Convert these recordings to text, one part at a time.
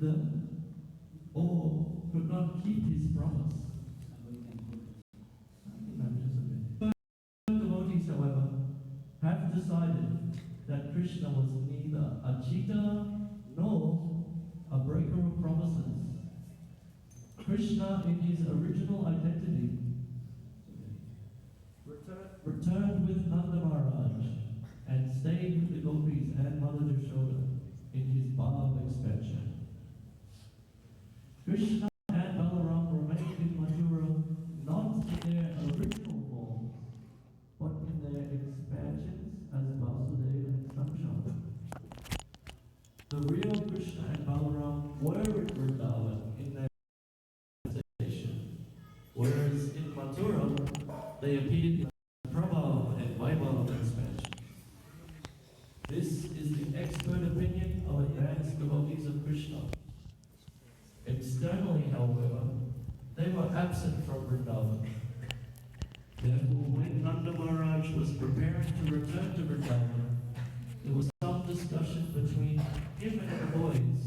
them or could not keep his promise. Devotees, however, have decided that Krishna was neither a cheater nor a breaker of promises. Krishna, in his original identity, returned with Nanda Maharaj and stayed with the gopis and Mother Yashoda in his Bhav expansion. Krishna and Balaram remained in Mathura not in their original forms, but in their expansions as Vasudeva and Samshana. The real Krishna and Balaram were in Vrindavan in their manifestation, whereas in Mathura they appeared in Prabhav and Vaibhav expansion. This is the expert opinion of advanced devotees of Krishna. Externally, however, they were absent from Vrindavan. Therefore, when Nanda Maharaj was preparing to return to Vrindavan, there was some discussion between him and the boys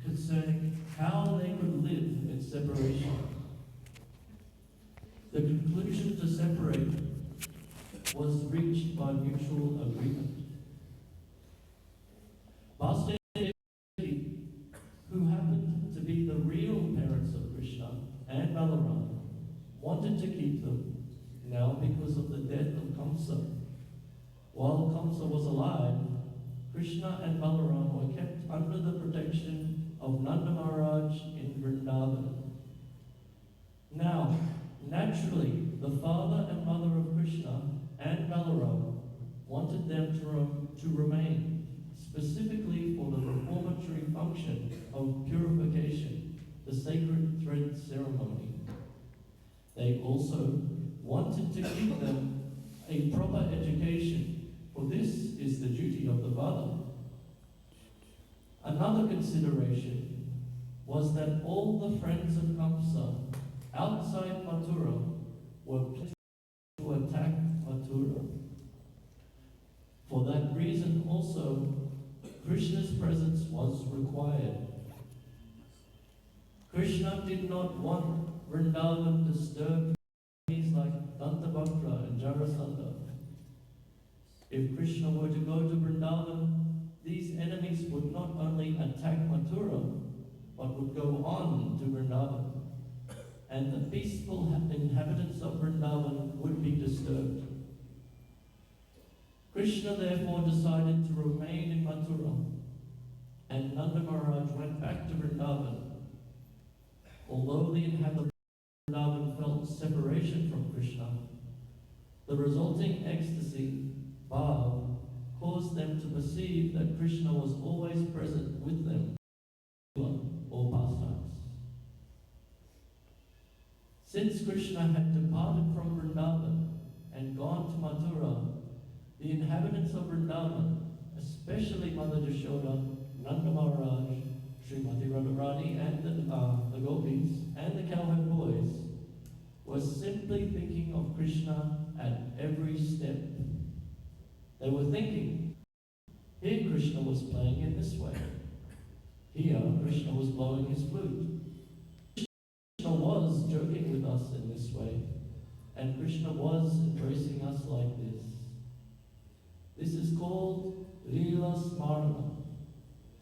concerning how they could live in separation. The conclusion to separate was reached by mutual agreement. Vasudeva, who happened to be the real parents of Krishna and Balaram, wanted to keep them now because of the death of Kamsa. While Kamsa was alive, Krishna and Balaram were kept under the protection of Nanda Maharaj in Vrindavan. Now, naturally, the father and mother of Krishna and Balaram wanted them to remain, specifically for the reformatory function of purification, the sacred thread ceremony. They also wanted to give them a proper education, for this is the duty of the father. Another consideration was that all the friends of Kamsa outside Mathura were planning to attack Mathura. For that reason also, Krishna's presence was required. Krishna did not want Vrindavan disturbed like Dantabhakra and Jarasandha. If Krishna were to go to Vrindavan, these enemies would not only attack Mathura, but would go on to Vrindavan, and the peaceful inhabitants of Vrindavan would be disturbed. Krishna therefore decided to remain in Mathura, and Nanda Maharaj went back to Vrindavan. Although the inhabitants of Vrindavan felt separation from Krishna, the resulting ecstasy, bhav, caused them to perceive that Krishna was always present with them, or pastimes. Since Krishna had departed from Vrindavan and gone to Mathura, the inhabitants of Vrindavan, especially Mother Yashoda, Nanda Maharaj, Srimati Radharani, and the gopis, and the cowherd boys, were simply thinking of Krishna at every step. They were thinking, here Krishna was playing in this way. Here Krishna was blowing his flute. Krishna was joking with us in this way, and Krishna was embracing us like this. This is called Leela Smarana,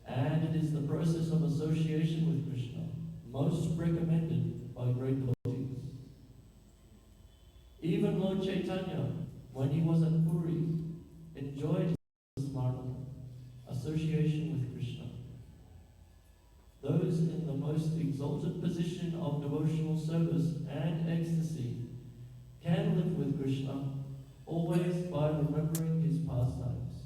and it is the process of association with Krishna, most recommended by great devotees. Even Lord Chaitanya, when he was at Puri, enjoyed Smarana, association with Krishna. Those in the most exalted position of devotional service and ecstasy can live with Krishna always by remembering his pastimes.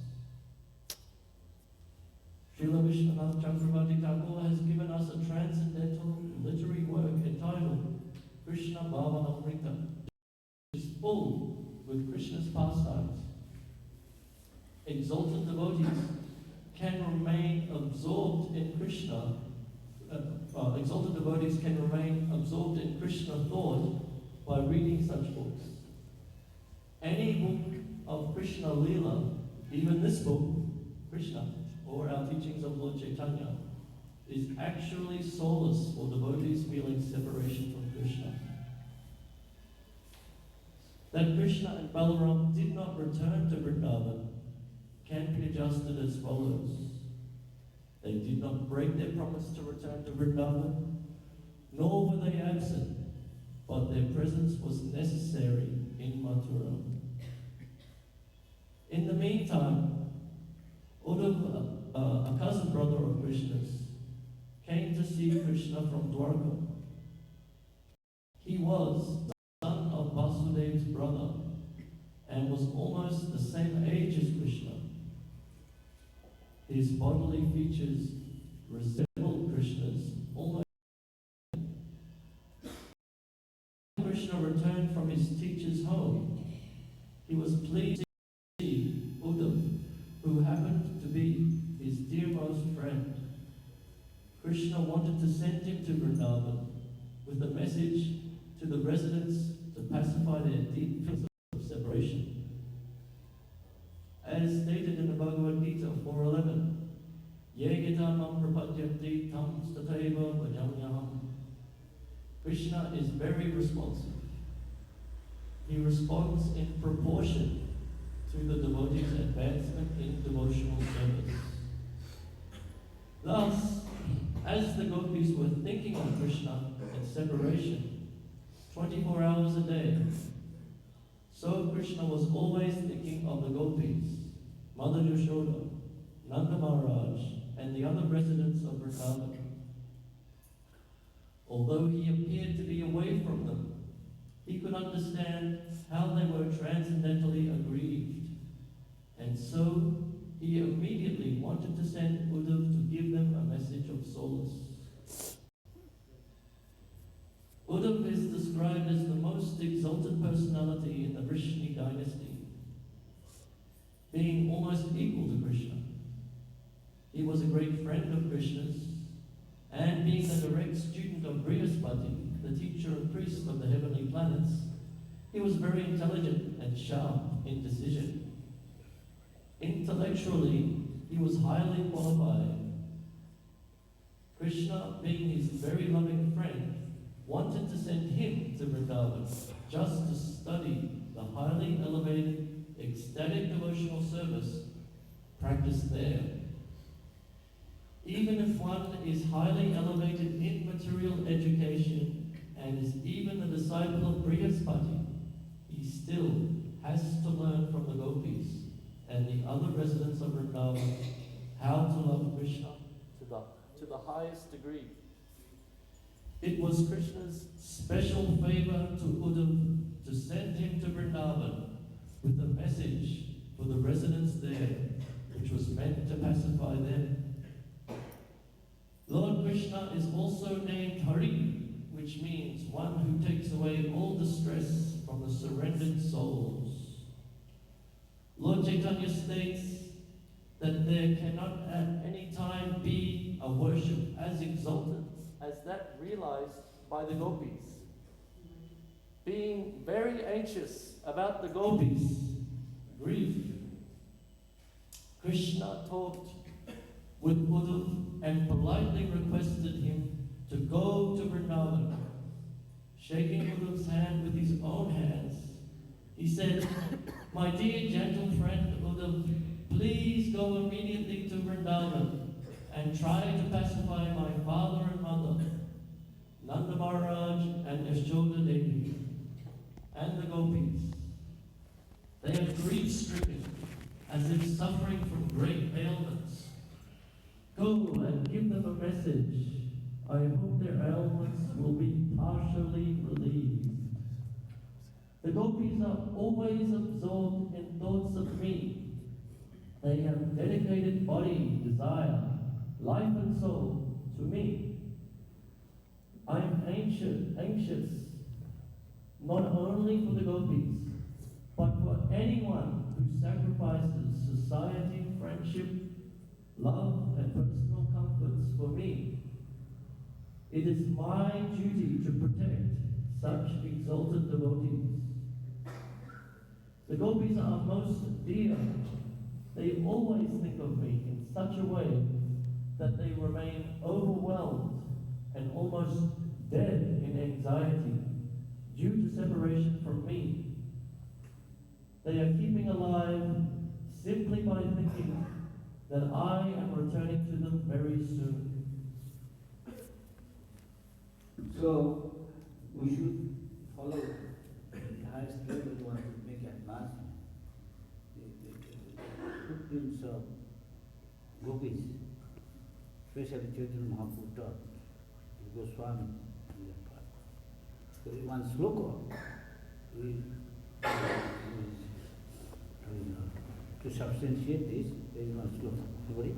Srila Vishwanath Chakravarti Thakur has given us a transcendental literary work entitled Krishna Bhavanamrita, which is full with Krishna's pastimes. Exalted devotees can remain absorbed in Krishna. Exalted devotees can remain absorbed in Krishna thought by reading such books. Any book of Krishna Leela, even this book, Krishna, or our teachings of Lord Chaitanya, is actually solace for devotees feeling separation from Krishna. That Krishna and Balaram did not return to Vrindavan can be adjusted as follows. They did not break their promise to return to Vrindavan, nor were they absent, but their presence was necessary in Mathura. In the meantime, Uddhava, a cousin brother of Krishna's, came to see Krishna from Dwarka. He was the son of Vasudev's brother and was almost the same age as Krishna. His bodily features resembled Krishna's almost. When Krishna returned from his teacher's home, he was pleased to see Uddhava, who happened to be his dearmost friend. Krishna wanted to send him to Vrindavan with a message to the residents to pacify their deep feelings of separation. As stated in the Bhagavad Gita 4:11, Ye gita mam prapadyati tam stataiva bhajamyaham. Krishna is very responsive. He responds in proportion to the devotee's advancement in devotional service. Thus, as the gopis were thinking of Krishna and separation 24 hours a day, so Krishna was always thinking of the gopis, Mother Yashoda, Nanda Maharaj, and the other residents of Vrindavan. Although he appeared to be away from them, he could understand how they were transcendentally aggrieved, and so he immediately wanted to send Uddhava to give them a message of solace. Uddhava is described as the most exalted personality in the Vrishni dynasty, being almost equal to Krishna. He was a great friend of Krishna's, and being a direct student of Brihaspati, the teacher and priest of the heavenly planets, he was very intelligent and sharp in decision. Intellectually, he was highly qualified. Krishna, being his very loving friend, wanted to send him to Vrindavan just to study the highly elevated, ecstatic devotional service practiced there. Even if one is highly elevated in material education and is even a disciple of Brihaspati, he still has to learn from the gopis and the other residents of Vrindavan how to love Krishna to the highest degree. It was Krishna's special favor to Uddhava to send him to Vrindavan with a message for the residents there, which was meant to pacify them. Lord Krishna is also named Hari, which means one who takes away all distress from the surrendered souls. Lord Chaitanya states that there cannot at any time be a worship as exalted as that realized by the gopis. Being very anxious about the gopis' grief, Krishna talked with Uddhava and politely requested him to go to Vrindavan. Shaking Uddhava's hand with his own hands, he said, "My dear gentle friend Uddhava, please go immediately to Vrindavan and try to pacify my father and mother, Nanda Maharaj and Yashoda Devi, and the gopis. They are grief-stricken, as if suffering from great ailments. Go and give them a message. I hope their ailments will be partially relieved. The gopis are always absorbed in thoughts of me. They have dedicated body, desire, life and soul to me. I am anxious not only for the gopis, but for anyone who sacrifices society, friendship, love, and personal comforts for me. It is my duty to protect such exalted devotees. The gopis are most dear. They always think of me in such a way that they remain overwhelmed separation from me. They are keeping alive simply by thinking that I am returning to them very soon. So, we should follow the highest level. We want to make advancement. The footprints of gopis, especially Chaitanya Mahaprabhu taught, Goswami in that part. So in one sloka, to substantiate this, there is one sloka. Everybody?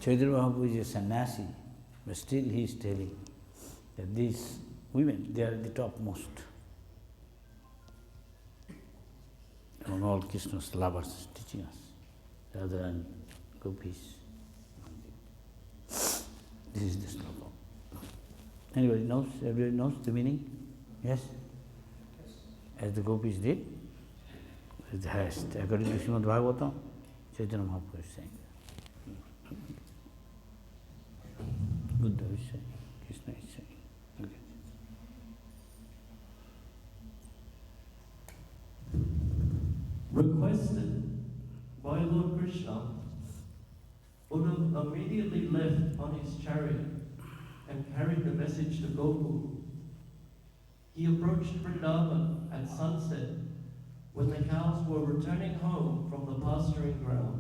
Chaitanya Mahaprabhu is a sannyasi, but still he is telling that these women, they are the topmost among all Krishna's lovers, teaching us, rather than gopis. This is the sloka. Anybody knows? Everybody knows the meaning? Yes? As the gopis did, is the highest. According to Srimad Bhagavatam, Chaitanya Mahaprabhu is saying. Buddha is saying, Krishna is saying. Okay. Requested by Lord Krishna, Uddhava immediately left on his chariot and carried the message to Gokul. He approached Vrindavan at sunset when the cows were returning home from the pasturing ground.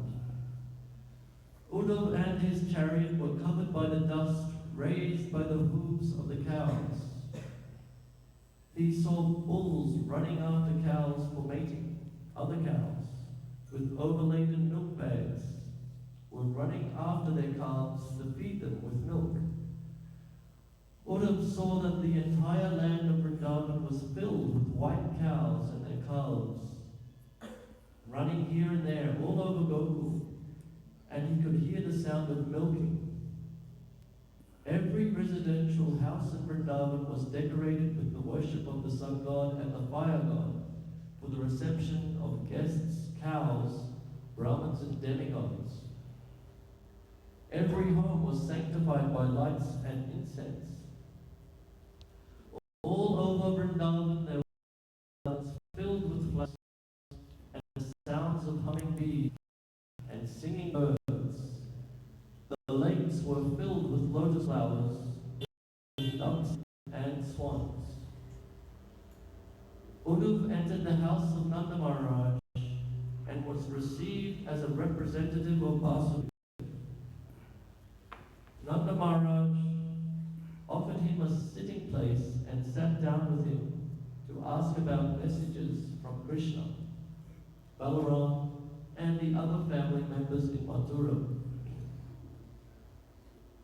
Uddhava and his chariot were covered by the dust raised by the hooves of the cows. He saw bulls running after cows for mating. Other cows, with overladen milk bags, were running after their calves to feed them with milk. Uddhava saw that the entire land of Vrindavan was filled with white cows and their calves, running here and there all over Gokul, and he could hear the sound of milking. Every residential house in Vrindavan was decorated with the worship of the sun god and the fire god for the reception of guests, cows, Brahmins and demigods. Every home was sanctified by lights and incense. All over Vrindavan there were gardens filled with flowers and the sounds of humming bees and singing birds. The lakes were filled with lotus flowers, with ducks and swans. Uddhava entered the house of Nanda Maharaj and was received as a representative of Vasudeva. Nanda Maharaj offered him a sitting place and sat down with him to ask about messages from Krishna, Balaram, and the other family members in Mathura.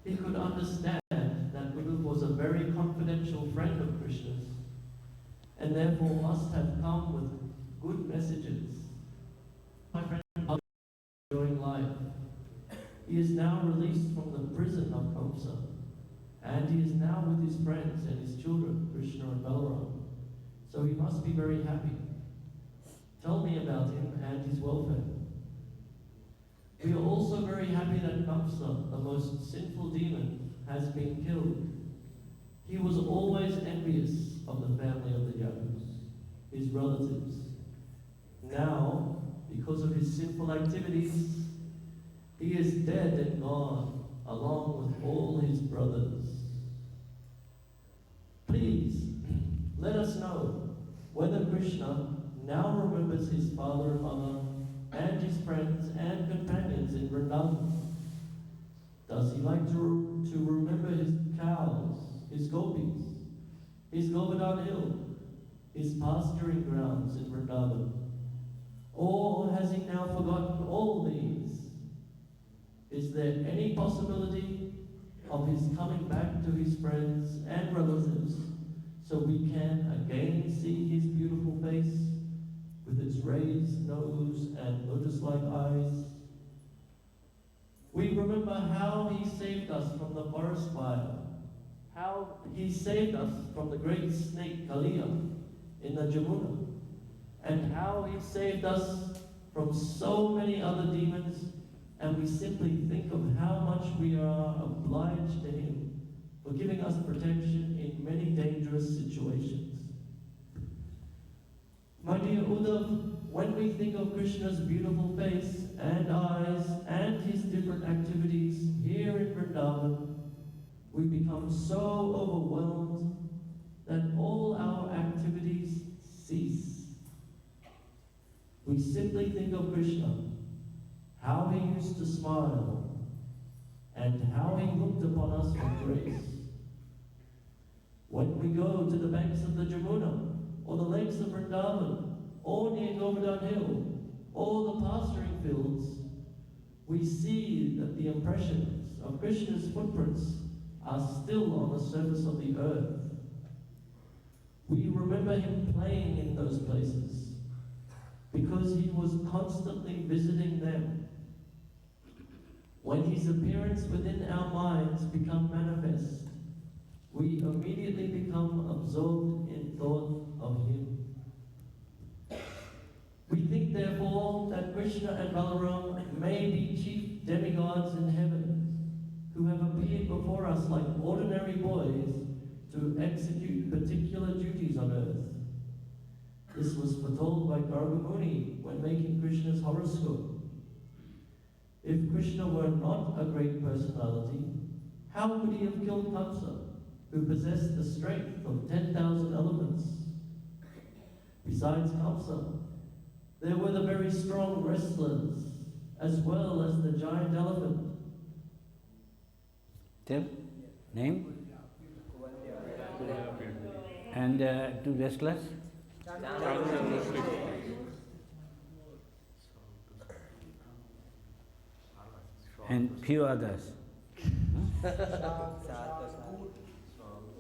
He could understand that Uddhava was a very confidential friend of Krishna's and therefore must have come with good messages. My friend is enjoying life. He is now released from the prison of Kamsa, and he is now with his friends and his children, Krishna and Balaram. So he must be very happy. Tell me about him and his welfare. We are also very happy that Kamsa, the most sinful demon, has been killed. He was always envious of the family of the Yadus, his relatives. Now, because of his sinful activities, he is dead and gone, along with all his brothers. Please, let us know whether Krishna now remembers his father and mother and his friends and companions in Vrindavan. Does he like to remember his cows, his gopis, his Govardhan Hill, his pasturing grounds in Vrindavan? Or has he now forgotten all these? Is there any possibility of his coming back to his friends and relatives so we can again see his beautiful face with its raised nose and lotus-like us from the forest fire, how he saved us from the great snake Kaliya in the Jamuna, and how he saved us from so many other demons, and we simply think of how much we are obliged to him for giving us protection in many dangerous situations. My dear Uddhav, when we think of Krishna's beautiful face and eyes and his different activities here in Vrindavan, we become so overwhelmed that all our activities cease. We simply think of Krishna, how he used to smile, and how he looked upon us with grace. When we go to the banks of the Jamuna, or the lakes of Vrindavan, or near Govardhan Hill, or the pasturing fields, we see that the impressions of Krishna's footprints are still on the surface of the earth. We remember him playing in those places because he was constantly visiting them. When his appearance within our minds become manifest, we immediately become absorbed in thought of him. We think therefore that Krishna and Balaram may be chief demigods in heaven, who have appeared before us like ordinary boys to execute particular duties on earth. This was foretold by Gargamuni when making Krishna's horoscope. If Krishna were not a great personality, how could he have killed Kamsa, who possessed the strength of 10,000 elephants? Besides Kamsa, there were the very strong wrestlers, as well as the giant elephant. Tell name and two wrestlers. And few others.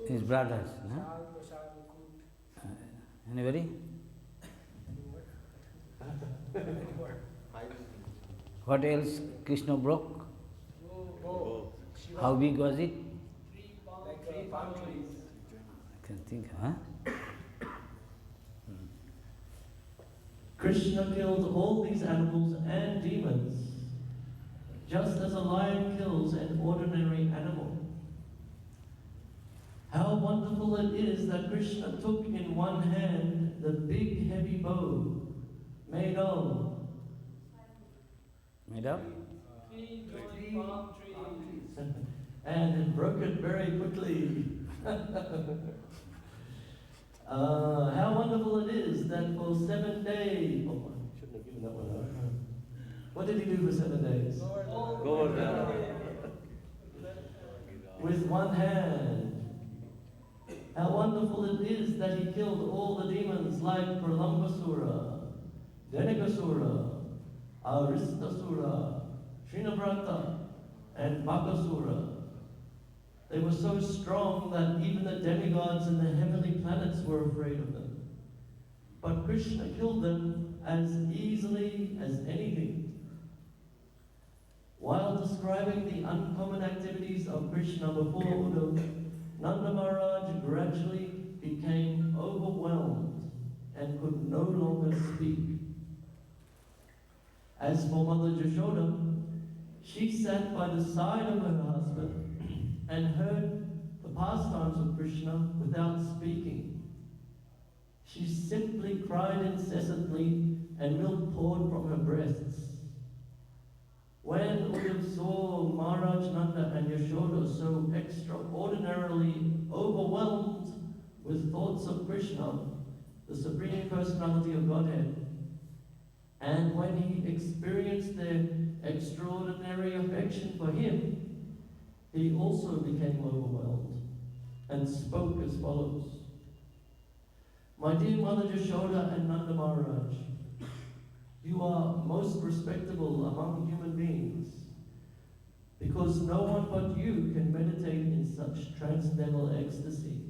His brothers. No? Anybody? What else Krishna broke? How big was it? I can think, huh? Krishna killed all these animals and demons, just as a lion kills an ordinary animal. How wonderful it is that Krishna took in one hand the big heavy bow made of three palm trees and broke it very quickly. How wonderful it is that for 7 days, oh, I shouldn't have given that one out. What did he do for 7 days? With one hand. How wonderful it is that he killed all the demons like Pralambasura, Denikasura, Aristasura, Srinavrata, and Bakasura. They were so strong that even the demigods and the heavenly planets were afraid of them. But Krishna killed them as easily as anything. While describing the uncommon activities of Krishna before Uddhava, Nanda Maharaj gradually became overwhelmed and could no longer speak. As for Mother Jashoda, she sat by the side of her husband and heard the pastimes of Krishna without speaking. She simply cried incessantly and milk poured from her breasts. When Uddhava saw Maharaj Nanda and Yashoda so extraordinarily overwhelmed with thoughts of Krishna, the Supreme Personality of Godhead, and when he experienced their extraordinary affection for him, he also became overwhelmed and spoke as follows. My dear Mother Jashoda and Nanda Maharaj, you are most respectable among human beings, because no one but you can meditate in such transcendental ecstasy.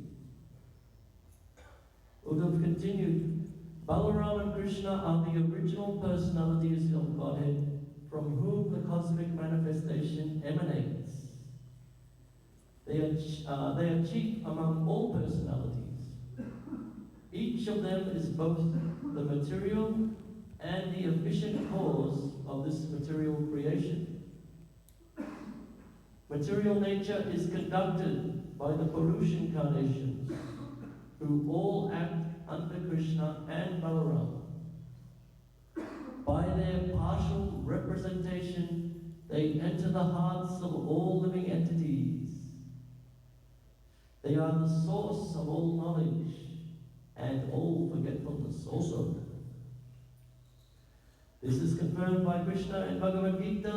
Uddhava continued, Balaram and Krishna are the original personalities of Godhead from whom the cosmic manifestation emanates. They are chief among all personalities. Each of them is both the material and the efficient cause of this material creation. Material nature is conducted by the Purush incarnations, who all act under Krishna and Balaram. By their partial representation, they enter the hearts of all living entities. They are the source of all knowledge and all forgetfulness also. This is confirmed by Krishna in Bhagavad Gita,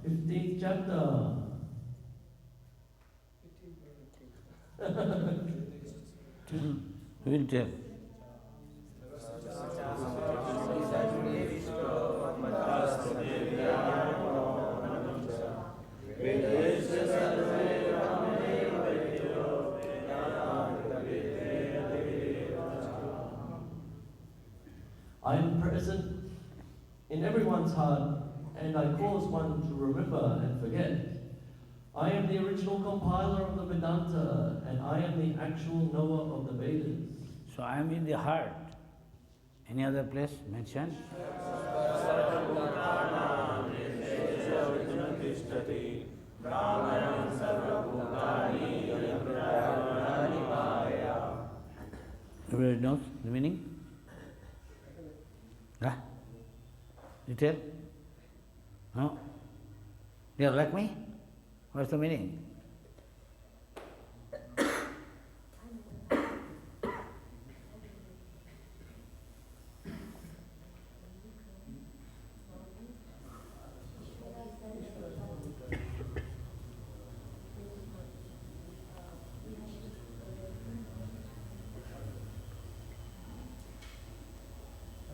15th chapter. Who will tell? I am present in everyone's heart, and I cause one to remember and forget. I am the original compiler of the Vedanta, and I am the actual knower of the Vedas. So I am in the heart. Any other place mentioned? Everybody knows the meaning? Huh? You tell? No? You are like me? What's the meaning?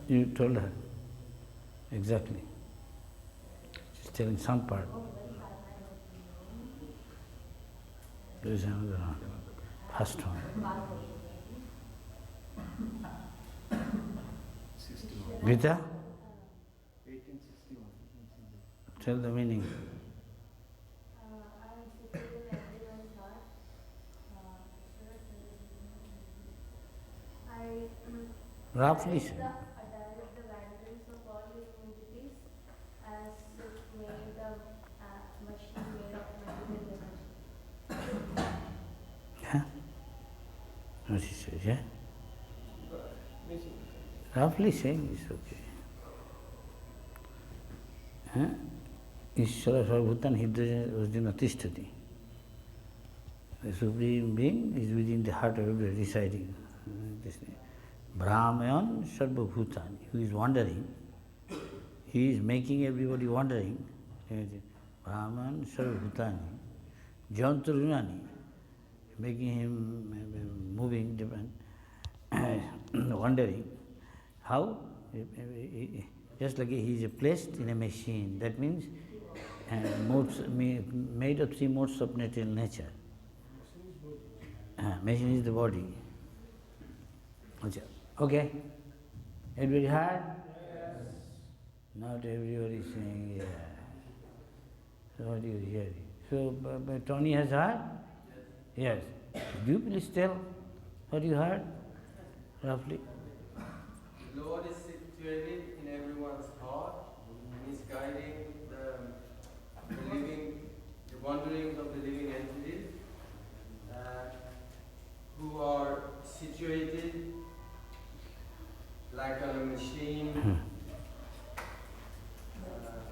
You told her. Exactly. She's telling some part. There is another one. First one. Gita? 1861. Tell the meaning. Roughly say. The guidance of all living entities as if made of machine made of material energy. Huh? What she says, yeah? Roughly saying is okay. Huh? Ishvara Sarvabhutan Hridaya Tishtati. The Supreme Being is within the heart of everybody residing. Brahmayan Sarvabhutani, who is wandering, he is making everybody wandering. Brahman Sarvabhutani, Jantarunani, making him moving, different, wandering. How? Just like he is placed in a machine. That means made of three modes of natural nature. Machine is the body. Okay. Everybody heard? Yes. Not everybody is saying yeah. So what are you hearing? So Tony has heard? Yes. Do you please tell what you heard? Roughly. The Lord is situated in everyone's heart and is guiding the wanderings of the living entities who are situated like on a machine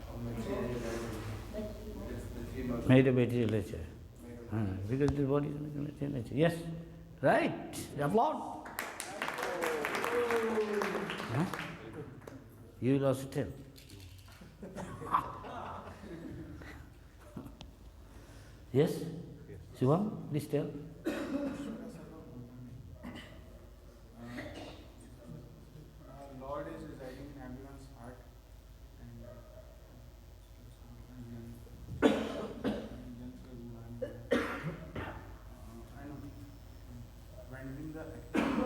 of material energy. Made of material nature. Because the body is material nature. Yes. Right. Applaud. Huh? You will also tell. Yes? Shivam, please tell. Lord is residing in everyone's heart and rendering the activities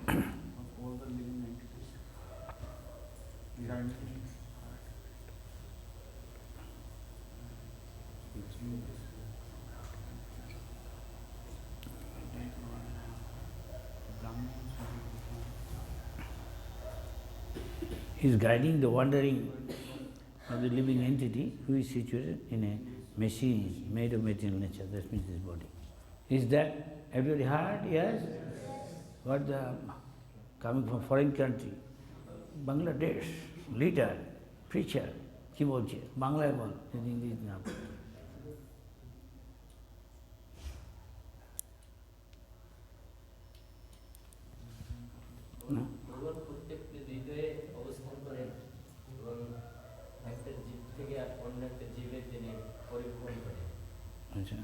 of all the living entities residing in his heart. He is guiding the wandering of the living entity who is situated in a machine made of material nature, that means this body. Is that everybody heard? Yes? What the coming from foreign country, Bangladesh, leader, preacher, কি বলছে বাংলায় বল যদি ইংরেজি না বলে না ভগবান প্রত্যেকটি হৃদয়ে অবস্থান করেন এবং একটা জীব থেকে আর অন্য একটা জীবের তিনি পরিবহন করেন। আচ্ছা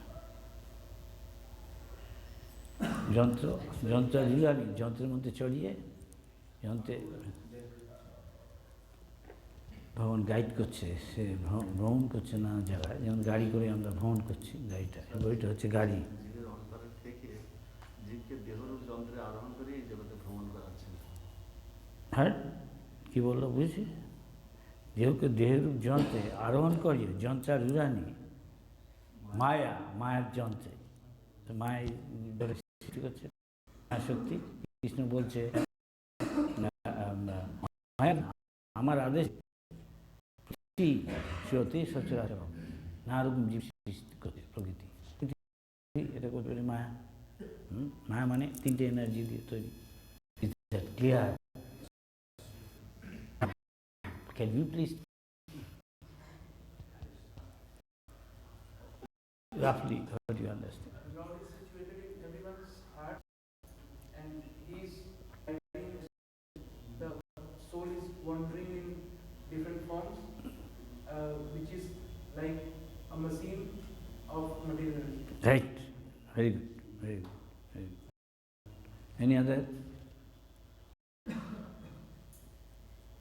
যন্ত্র যন্ত্র জানি যন্ত্রের মধ্যে চড়িয়ে যন্ত্রে ভ্রমণ গাইড করছে, সে ভ্রমণ করছে নানা জায়গায়, যেমন গাড়ি করে আমরা ভ্রমণ করছি, গাড়িটা বইটা হচ্ছে গাড়ি। জীবের অন্তরে থেকে জীবকে দেহরূপ যন্ত্রে আরোহণ করে এই জগতে ভ্রমণ করাচ্ছেন। হ্যাঁ কী বললো বুঝছি, যেহেতু দেহরূপ যন্ত্রে আরোহণ করিয়ে যন্ত্রারূঢ়ানি মায়া, মায়ার যন্ত্রে, তো মায় সৃষ্টি করছে মায়া শক্তি। কৃষ্ণ বলছে মায়া আমার আদেশ সত্যি সচরাচর নানা রকম জীব সৃষ্টি করছে প্রকৃতি, এটা করতে পারে মায়া। মায়া মানে তিনটে এনার্জি দিয়ে তৈরি। Clear? Can you please roughly how do you understand? Lord is situated in everyone's heart, and He is guiding. The soul is wandering in different forms, which is like a machine of material. Right. Very good. Very good. Very good. Any other?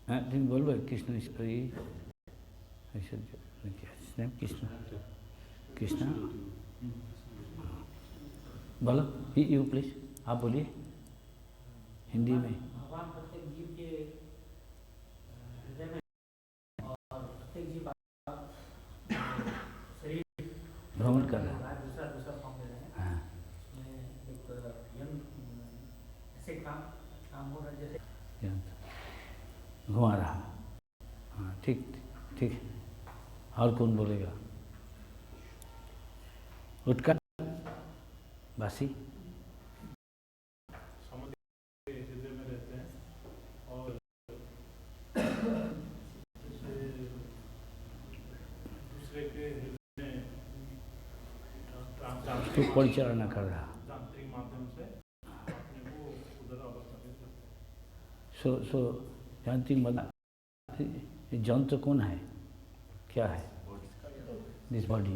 হ্যাঁ তুমি বলবে কৃষ্ণ ঐশ্বর্য কৃষ্ণ কৃষ্ণ बोलो you please आप बोलिए हिंदी में। भगवान प्रत्येक जीव के हृदय में और प्रत्येक जीव शरीर भ्रमण कर रहा है, दूसरा दूसरा फॉर्म ले रहे हैं। हाँ उसमें एक यंग ऐसे काम हो रहा है जैसे घुमा रहा। हाँ ठीक ठीक। और कौन बोलेगा? उठकर बासी समुद्र के हृदय में रहते हैं और दूसरे के हृदय में तो परिचालना कर रहा। तांत्रिक माध्यम से अपने को उधर अवस्था में करते हैं। सो यांत्रिक बना यंत्र कौन है, क्या है? This body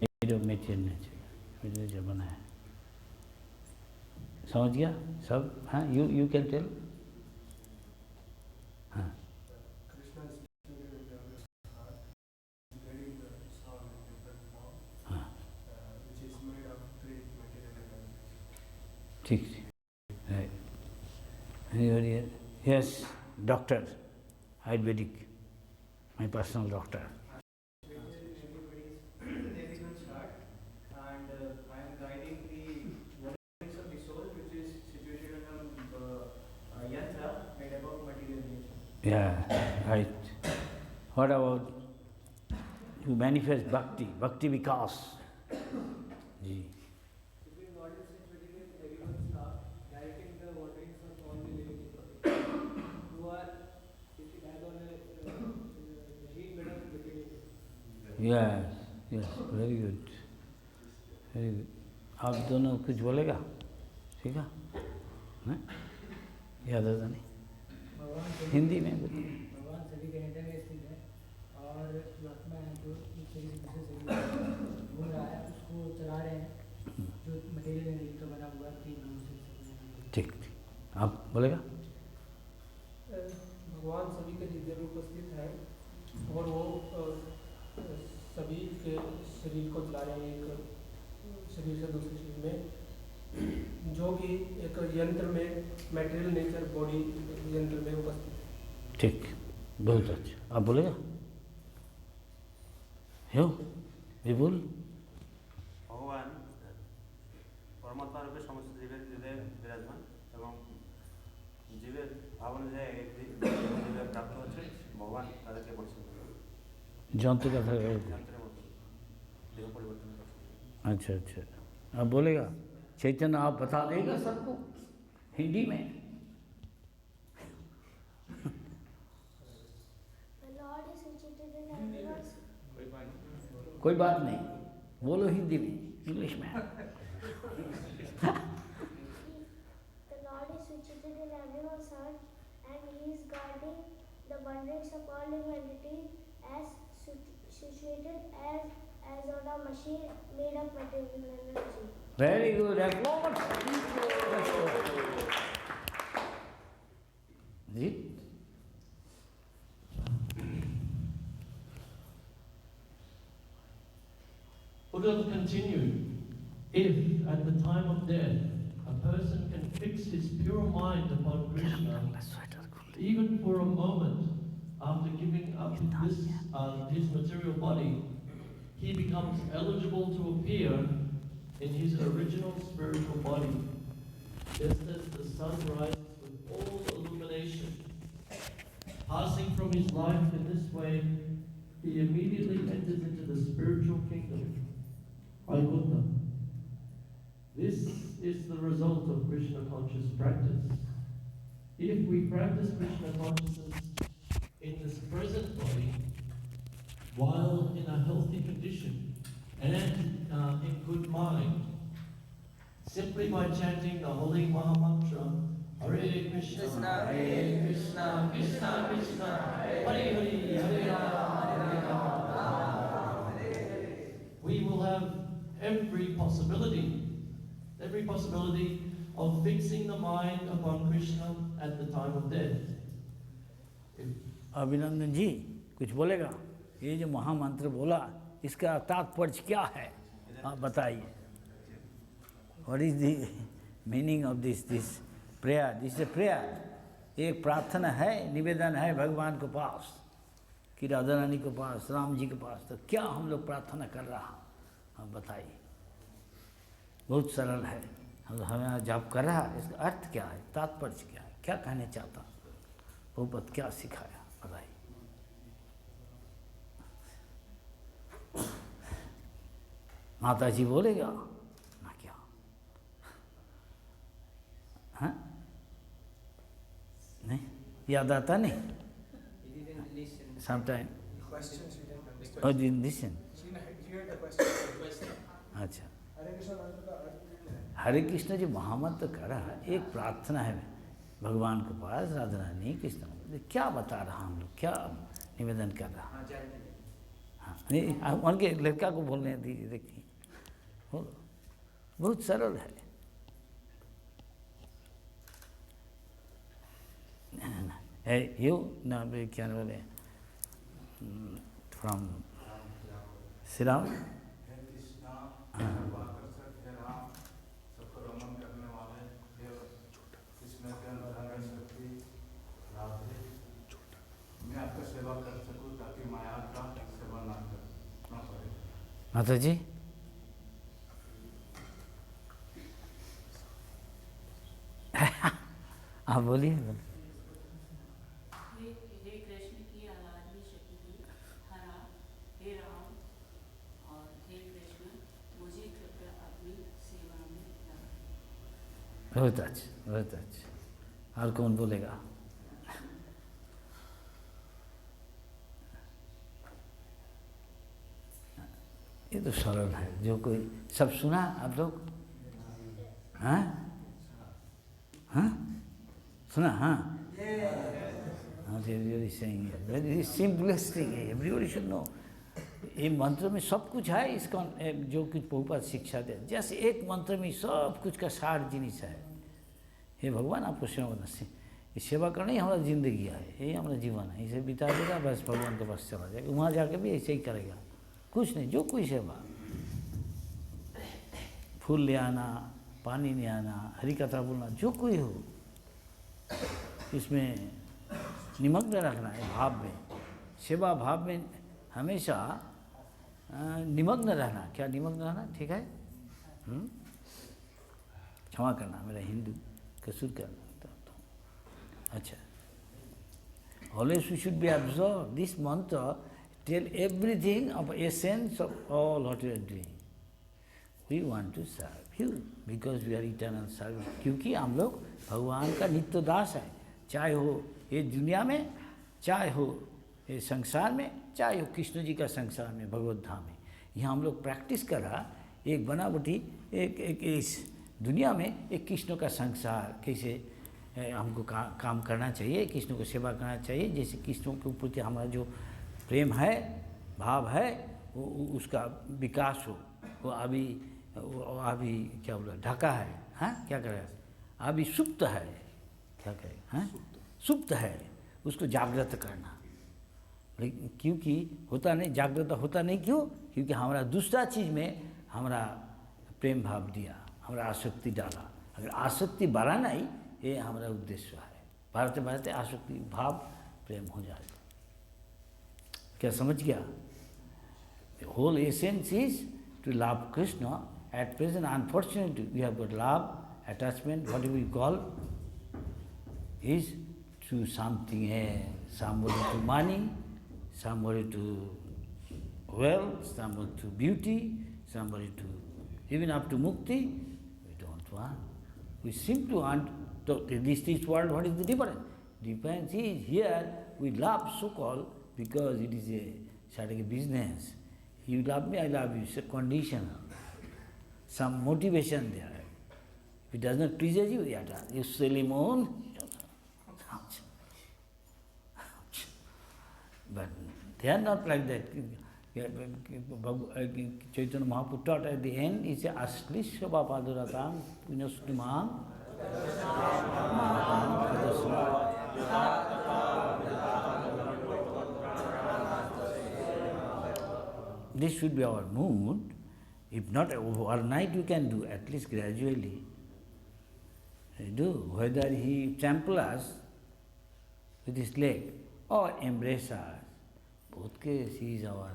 made of material nature जो बना है। समझ गया सब? हाँ यू कैन टेल। हाँ Krishna is situated in everyone's heart, guiding the soul in different form, हाँ which is made of three material elements. ठीक right. Anybody else? Yes, doctor, Ayurvedic, my personal doctor. Everyone's heart, and I am guiding the wanderings of the soul, which is situated in a yantra made above material nature. Yeah, right. What about you manifest bhakti, bhakti vikas? Ji Supreme Lord is situated in everyone's heart, directing the wanderings of all the living people who are sitting as on a machine made of material. yes yes very good very good। आप दोनों कुछ बोलेगा? ठीक है ना? याद आता नहीं, हिंदी में बताइए। भगवान सभी के हृदय में स्थित है और जो आत्मा है जो एक शरीर से दूसरे शरीर में घूम रहा है उसको चला रहे हैं, जो मटेरियल एनर्जी का बना हुआ है तीन गुणों से ठीक ठीक। आप बोलेगा? भगवान सभी के हृदय में उपस्थित है और वो सभी के शरीर को चला रहे हैं, एक शरीर से दूसरे शरीर में, जो कि एक यंत्र में मटेरियल नेचर बॉडी यंत्र में उपस्थित है। ठीक बहुत अच्छा। आप बोलेगा? हो विपुल ভগবান পরমাত্মা রূপে সমস্ত জীবের হৃদয়ে বিরাজমান এবং জীবের ভাব অনুযায়ী জীবের প্রাপ্ত হচ্ছে भगवान तारके पड़छन जंतु का था। यंत्र मत देह परिवर्तन कर अच्छा अच्छा, अब बोलेगा चैतन्य, आप बता देगा सबको हिंदी में। The Lord is situated in everyone's. कोई बात नहीं, बोलो हिंदी में, इंग्लिश में। The Lord is situated in everyone's heart, and He is guarding the wanderings of all humanity as situated as on a machine made of material energy. Very good, applause. Ji Buddha continued, if at the time of death a person can fix his pure mind upon Krishna, even for a moment after giving up his material body, he becomes eligible to appear in his original spiritual body, just as the sun rises with all illumination. Passing from his life in this way, he immediately enters into the spiritual kingdom. Vaikuntha. This is the result of Krishna conscious practice. If we practice Krishna consciousness in this present body, while in a healthy condition and in good mind, simply by chanting the holy Maha Mantra, Hare Krishna, Hare Krishna, Krishna Krishna, Hare Hare, Hare Rama, Hare Rama, we will have every possibility of fixing the mind upon Krishna at the time of death. अभिनंदन जी कुछ बोलेगा? ये जो महामंत्र बोला इसका तात्पर्य क्या है, आप बताइए। What is the meaning of this prayer? This is a prayer. एक प्रार्थना है, निवेदन है भगवान के पास कि राधा रानी के पास, राम जी के पास। तो क्या हम लोग प्रार्थना कर रहा, आप बताइए। बहुत सरल है, हमें जब कर रहा है इसका अर्थ क्या है, तात्पर्य क्या है, क्या कहने चाहता, प्रभुपाद क्या सिखाया, बताइए। माता जी बोलेगा ना क्या? हाँ नहीं याद आता नहीं? Sometime. Oh, didn't listen. अच्छा, हरे कृष्ण जी महामंत्र कर रहा है, एक प्रार्थना है भगवान के पास, राधा रानी कृष्ण, क्या बता रहा हम लोग, क्या निवेदन कर रहा। हाँ नहीं, उनके लड़का को बोलने दीजिए, देखिए बोलो, बहुत सरल है। यू ना क्या बोले फ्रॉम श्री राम। मैं आपका सेवा कर सकूं ताकि माया का सेवा ना पड़े। माता जी आप बोलिए। हे कृष्ण की आराधनी शक्ति हरा, हे राम और हे कृष्ण, मुझे कृपया अपनी सेवा में लगा। बहुत अच्छा, बहुत अच्छा। और कौन बोलेगा? ये तो सरल है, जो कोई सब सुना आप लोग? हाँ हाँ सुना? हाँ everybody saying it. Very simplest thing है, everybody should know. ये मंत्र में सब कुछ है, इसका जो कुछ प्रभुपाद शिक्षा दे, जैसे एक मंत्र में सब कुछ का सार जिनिस है। हे भगवान आपको सेवा करना, ये सेवा करना ही हमारा जिंदगी है, यही हमारा जीवन है। इसे बिता देगा बस भगवान के पास चला जाएगा, वहाँ जाके भी ऐसे ही करेगा, कुछ नहीं। जो कोई सेवा, फूल ले आना, पानी ले आना, हरी कथा बोलना, जो कोई हो, इसमें निमग्न रखना है भाव में, सेवा भाव में हमेशा निमग्न रहना। क्या निमग्न रहना? ठीक है, क्षमा करना, मेरा हिंदू कसूर करना। अच्छा, Always we should be absorbed. This mantra tell everything of essence of all what we are doing. We want to serve you because we are eternal service. क्योंकि हम लोग भगवान का नित्य दास है, चाहे हो ये दुनिया में, चाहे हो ये संसार में, चाहे हो कृष्ण जी का संसार में, भगवत धाम में. यहाँ हम लोग प्रैक्टिस करा एक बनावटी एक इस दुनिया में एक कृष्ण का संसार कैसे हमको काम करना चाहिए, कृष्ण को सेवा करना चाहिए, जैसे कृष्ण के प्रति हमारा जो प्रेम है, भाव है, वो उसका विकास हो. वो अभी क्या बोला ढका है, हाँ क्या करें, अभी सुप्त है, क्या करें, हाँ सुप्त है, उसको जागृत करना. लेकिन क्योंकि होता नहीं, जागृत होता नहीं, क्यों? क्योंकि हमारा दूसरा चीज़ में हमारा प्रेम भाव दिया, हमारा आसक्ति डाला. अगर आसक्ति बढ़ाना ही ये हमारा उद्देश्य है. बढ़ते बढ़ते आसक्ति भाव प्रेम हो जाएगा. क्या समझ गया? The whole essence is to love Krishna. At present, unfortunately, we have got love, attachment, whatever you call, is to something else. Somebody to money, somebody to wealth, somebody to beauty, somebody to even up to mukti. We don't want. We seem to want this world. What is the difference? Difference is here we love so-called because it is a certain business. You love me, I love you. It's a conditional. Some motivation there. If it does not please you, you silly moon. But they are not like that. Chaitanya Mahaprabhu taught at the end, he said, Aslisya Bapaduratam Punastumam. This should be our mood. If not overnight, you can do, at least gradually. Do. Whether he trample us with his leg or embrace us, both cases he is our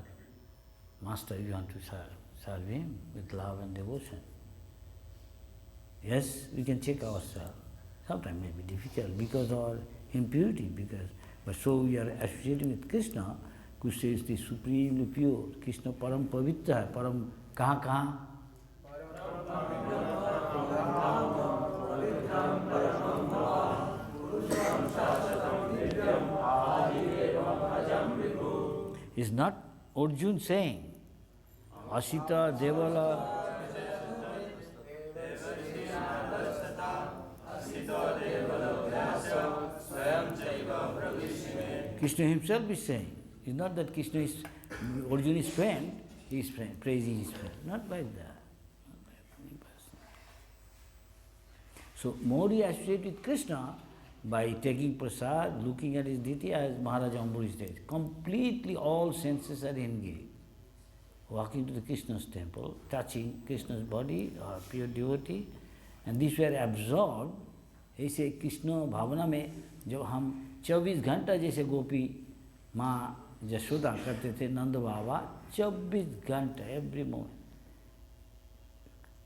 master. We want to serve him with love and devotion. Yes, we can check ourselves. Sometimes may be difficult because of our impurity, but so we are associating with Krishna, Krishna is the supremely pure. Krishna param pavitra hai, param kahan? Is not Arjun saying, Asita Devala. Krishna himself is saying. It's not that Krishna is, Arjun is friend, he is friend, praising his friend. Not like that. So more he associates with Krishna by taking prasad, looking at his deity as Maharaj Ambarish said. Completely all senses are engaged. Walking to the Krishna's temple, touching Krishna's body or pure devotee, and this were absorbed. ऐसे कृष्ण भावना में जब हम 24 घंटा जैसे गोपी माँ यशोदा करते थे, नंद बाबा 24 घंटा एवरी मोमेंट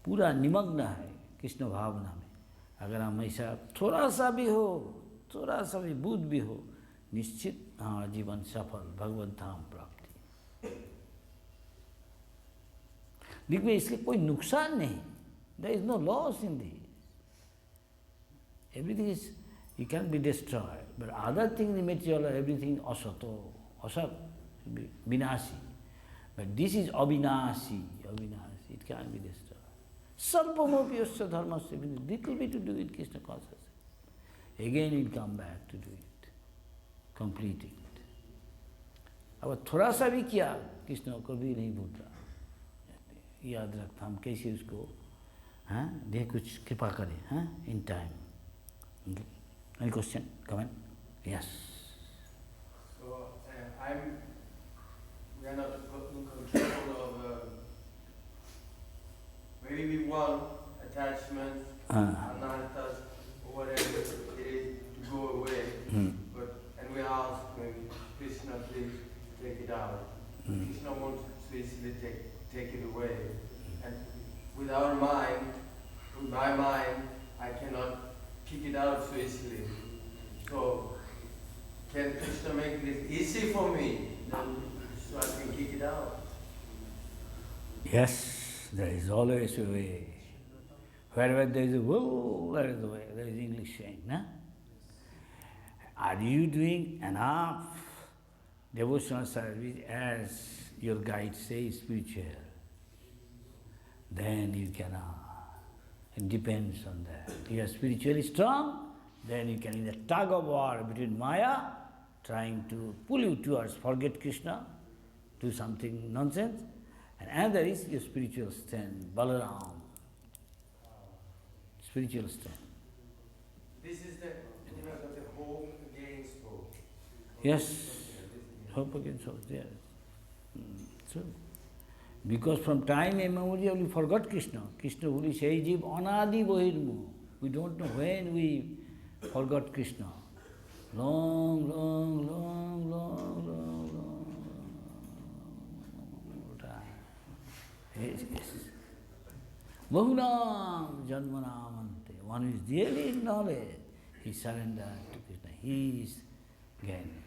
पूरा निमग्न है कृष्ण भावना में. अगर हम ऐसा थोड़ा सा भी बुद्ध भी हो, निश्चित हाँ जीवन सफल, भगवत धाम प्राप्ति. देखिए इसके कोई नुकसान नहीं. There is no loss in this. Everything is, it can be destroyed, but other things, the material, everything asato, asat, vinasi. But this is avinasi, it can't be destroyed. Sarvamopiyasya dharmasya, little bit to do with Krishna consciousness. Again it come back to do it, complete it. अब थोड़ा सा भी किया कृष्ण कभी नहीं भूल रहा. याद रखता हम कैसे उसको हाँ देह कुछ कृपा करें हाँ in time. Okay. Any question? Comment? Yes. So we are not in control of. Maybe we want attachment, anarthas, or whatever it is to go away. And we ask maybe Krishna, please take it out. Krishna wants to easily take it away. And with our mind, with my mind, I cannot kick it out so easily. So can Krishna make this easy for me? Then so I can kick it out. Yes, there is always a way. Wherever there is a will, there is a way. There is English saying, no? Are you doing enough devotional service as your guide says spiritual? Then you cannot. It depends on that. If you are spiritually strong, then you can, in the tug of war between Maya, trying to pull you towards forget Krishna, do something nonsense, and another is your spiritual strength, Balaram. Spiritual strength. This is the ultimate of the hope against hope. Yes, hope against hope, yes. True. Because from time immemorial we forgot Krishna. Krishna Huli Shayijiv Anadi Bohirmu. We don't know when we forgot Krishna. Long time. Yes, yes. Bahunam Janmanamante. One who is really in knowledge, he surrendered to Krishna. He is Gyani.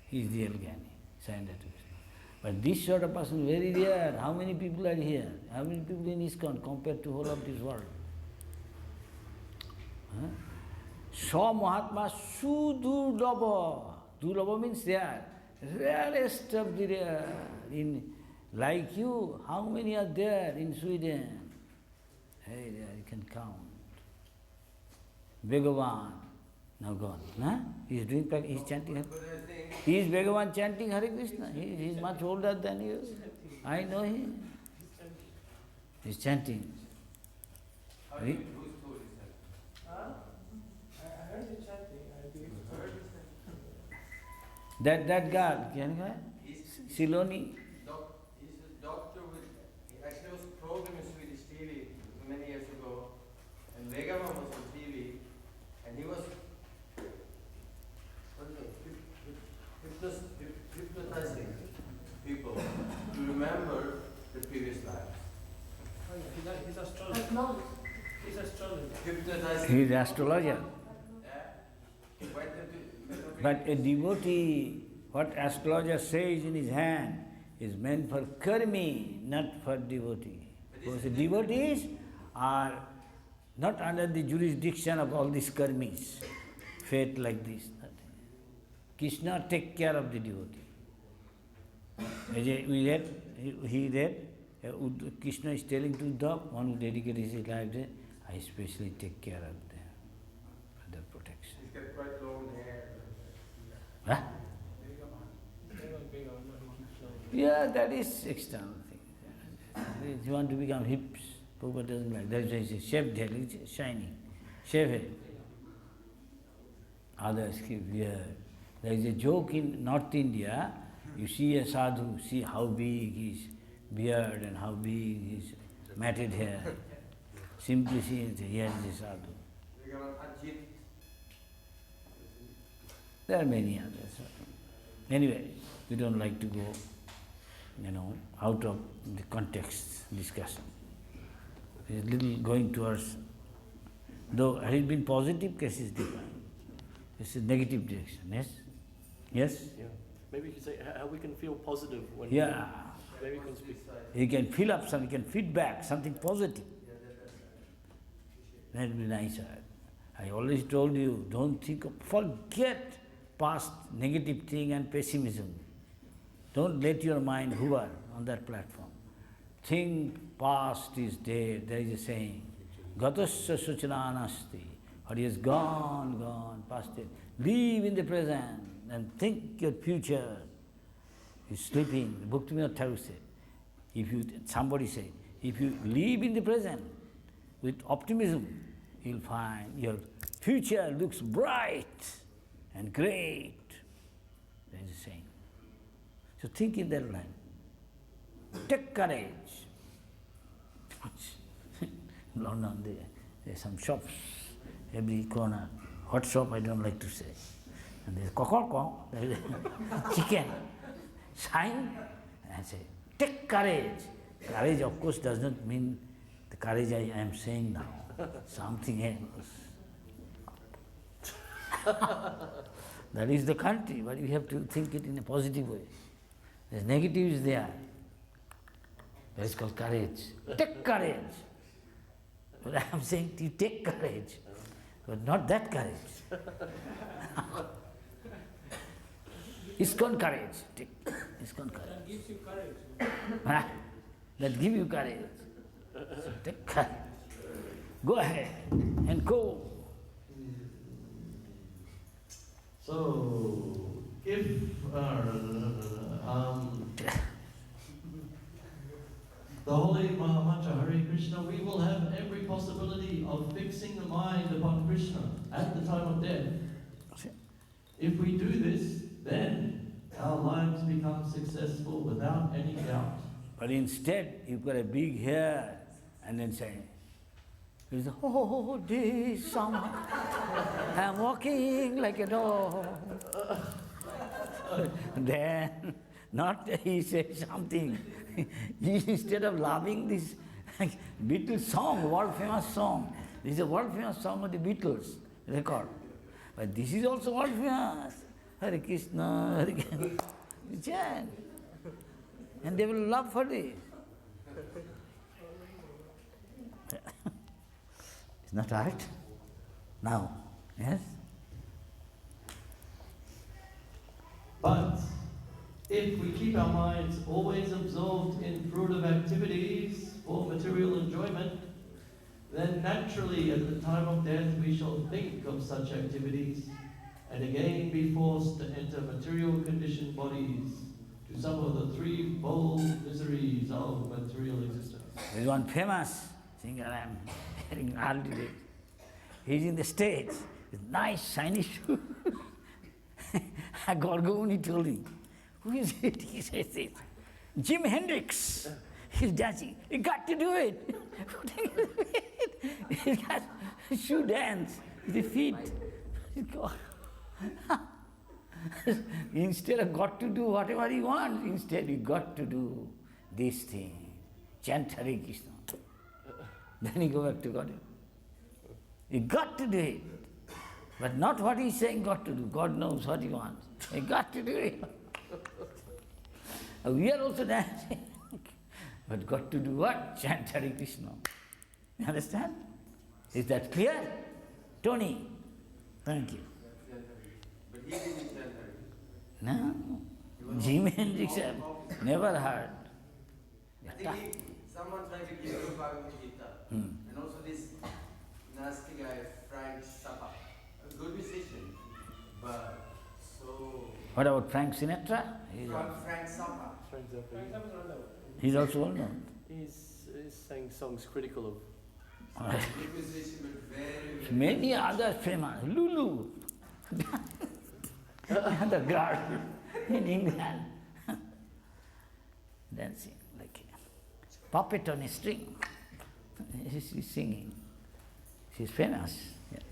He is real Gyani. Surrendered to Krishna. But this sort of person is very rare. How many people are here? How many people in ISKCON compared to whole of this world? Sa Mahatma Sudurlabha. Durlabha means rare. Rarest of the rare. Like you, how many are there in Sweden? Hey, there you can count. Bhagavan, now gone. Huh? He is doing practice, he is chanting. He is Bhagavan chanting Hare Krishna. He is much older than you. I know him. He is chanting. Whose told you that? I heard you chanting. I heard That girl, can you Siloni? He's a doctor with, he actually was a program in Swedish TV many years ago, and Vrindavan was on TV, and he was hypnotizing people to remember the previous lives. Oh, yeah. He's astrologer. He's astrologer. Hypnotizing. He is astrologer. He went into But a devotee, what astrologer says in his hand is meant for karmi, not for devotee. Because the devotees are not under the jurisdiction of all these karmis, fate like this. Krishna take care of the devotee. We read, he read, Krishna is telling to Uddhav, one who dedicated his life there, I especially take care of them, for their protection. He's got quite long hair. Huh? Yeah, that is external thing. If you want to become hips, Prabhupada doesn't like. That's why he says shaved head, it's shining. Shave head. Others keep beard. There is a joke in North India, you see a sadhu, see how big his beard and how big his matted hair. Simply see it, here is a sadhu. There are many others. Anyway, we don't like to go, out of the context discussion. It's a little going towards, though had it been positive, case is different. It's a negative direction, yes? Yes? Yeah. Maybe you could say how we can feel positive when maybe we can speak. You can fill up something, you can feedback something positive. That would be nicer. I always told you, don't think of, forget past negative thing and pessimism. Don't let your mind hover on that platform. Think past is dead. There is a saying, Gatasya suchananasti. What is gone, past dead. Live in the present and think your future. You're sleeping. Bhaktivinoda Thakur said, somebody said, if you live in the present with optimism, you'll find your future looks bright and great. There is a saying. So think in that line. Take courage. London, there are some shops, every corner. What shop I don't like to say. And there's kokoko, there is chicken. Sign and say, take courage. Courage, of course, does not mean the courage I am saying now. Something else. That is the country, but you have to think it in a positive way. There's negatives there. That is called courage. Take courage. But I am saying you take courage, but not that courage. ISKCON courage. Take ISKCON courage. That gives you courage. That give you courage. So take courage. Go ahead and go. So, if the holy Mahamantra Hare Krishna, we will have every possibility of fixing the mind upon Krishna at the time of death. If we do this, then our lives become successful without any doubt. But instead, you've got a big hair and then say, oh, this song, I'm walking like a dog. Then, not he says something. Instead of loving this Beatles song, world famous song, this is a world famous song of the Beatles record. But this is also world famous. Hare Krishna, Hare Krishna. Chant. And they will love for this. It's not right? Now, yes? But if we keep our minds always absorbed in fruitive activities for material enjoyment, then naturally at the time of death we shall think of such activities and again be forced to enter material conditioned bodies to suffer the threefold miseries of material existence. There is one famous singer I am hearing all the day. He is in the States with nice shiny shoes. Gorgoni told him, who is it? He says this. Jim Hendrix. He's dancing. You got to do it. He's got shoe dance with the feet. Instead of got to do whatever he wants, instead you got to do this thing. Chant Hare Krishna. Then you go back to God. You got to do it. But not what he's saying got to do. God knows what he wants. You got to do it. We are also dancing. But got to do what? Chant Hare Krishna. You understand? Is that clear? Tony? Thank you. But he didn't chant Hare. No. Jim Hendrix, never heard. I think someone tried to give you Bhagavad Gita. And also this nasty guy, Frank Zappa. A good musician, but so... What about Frank Sinatra? Frank Zappa. He's also well known. He's sang songs critical of... Good musician, but very... Many other famous, Lulu, the girl in England, dancing like a puppet on a string. She's singing. She's famous. Yes.